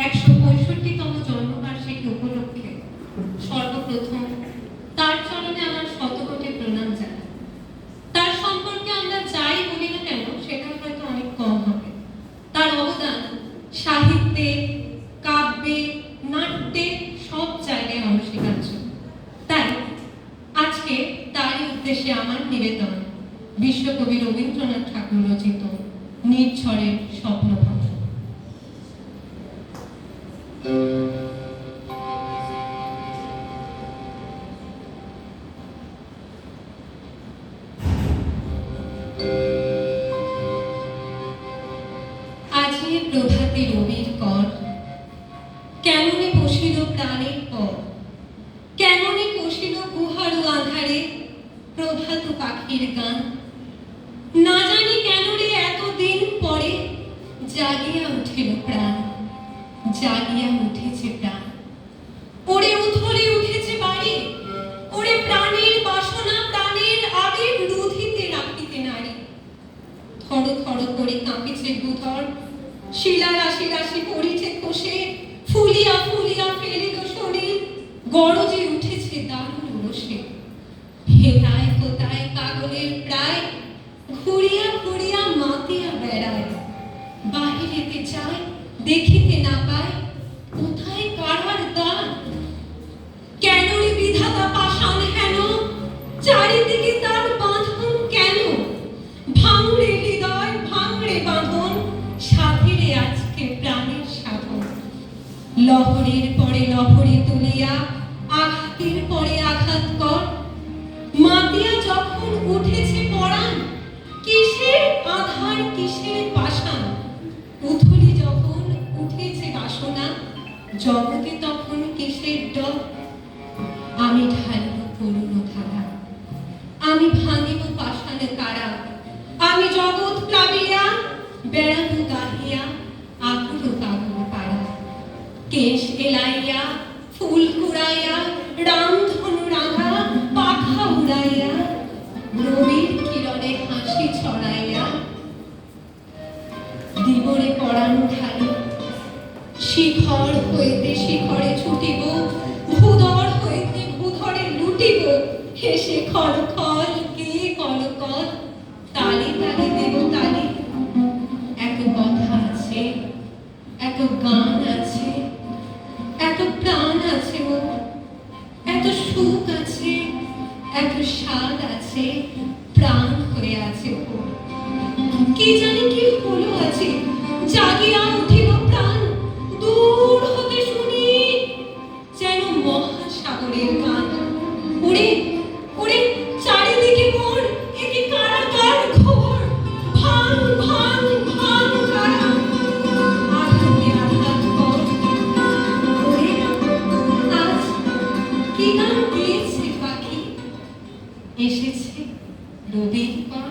165তম জন্মবার্ষিকী উপলক্ষে সর্বপ্রথম তার চরণে আমার শতকোটি প্রণাম জানাই। তার সম্পর্কে আমরা যাই বলি না কেন সেটা হয়তো অনেক কম হবে। তার অবদান সাহিত্যে, কাব্যে, নাট্যে সব জায়গায় অনস্বীকার্য। তাই আজকে তারই উদ্দেশ্যে আমার নিবেদন বিশ্বকবি রবীন্দ্রনাথ ঠাকুর রচিত নির্ঝরের স্বপ্নভঙ্গ। আজি প্রভাতে রবির কর, কেমনে বসিল প্রাণের পর, কেমনে কষিল গুহার আধারে প্রভাত পাখির গান। না জানি কেন রে এতদিন পরে জাগিয়া উঠিল প্রাণ, জাগিয়া উঠেছে প্রাণ। ওরে উথলে উঠেছে বাড়ি, ওরে প্রাণের বাসনা, প্রাণের আবেগ রুধিতে রাখিতে নারী। থর থর করে কাঁপিছে ভূধর, শিলা রাশি রাশি পড়িছে খসে, ফুলিয়া ফুলিয়া ফেলিল শরীর, গরজে উঠেছে দারুণ রসে। হেতায় কোথায় কাগলের প্রায়, ঘুরিয়া ঘুরিয়া মাতিয়া বেড়ায়। বাহিরেতে যায় দেখিতে না পায়, কোথায় কারার দ্বার। কেন রে বিধাতা পাষাণ হেন, চারিদিকে তার বাঁধন কেন। ভাঙড়ে হৃদয় ভাঙড়ে বাঁধন, সাধেরে আজকে প্রাণের সাধন। লহরের পরে লহরে তুলিয়া, আঘাতের পরে আঘাত কর। মাতিয়া যখন উঠেছে পরাণ, কিসের আধার কিসের পাষাণ। উথলি যখন উঠেছে বাসনা, জগতে তখন কিসের ডর। আমি ঢালিব করুণ ধারা, আমি ভাঙিব পাষাণ কারা। আমি জগৎ প্লাবিয়া বেড়াবো গাহিয়া, আকুল কাকুল পাড়া। কেশ এলাইয়া ফুল কুড়াইয়া, রামধনু রাঙা পাখা উড়াইয়া, রবির কিরণে হাসি ছড়াইয়া দিবরে পরাণ ঢালি। শিখর হইতে শিখরে ছুটিব, ভূধর হইতে ভূধরে লুটিব। হেসে খল খল কে কল কল, তালি তালি দেব তালি। এত কথা আছে, এত গান আছে, এত প্রাণ আছে মোর, এত সুখ আছে, এত স্বাদ আছে, প্রাণ হয়ে আছে ওর। কি জানি কি হলো আছে, জাগিয়া উঠিল প্রাণ। দূর হতে শুনি যেন মহাসাগরের গান। উড়ে উড়ে চারিদিকে মোর, একে কারাগার ঘোর। ভাঙ ভাঙ ভাঙ কারা, আঘাতে আঘাত কর। ওরে আজ কি গান গেয়েছে পাখি, এসেছে রবির পর।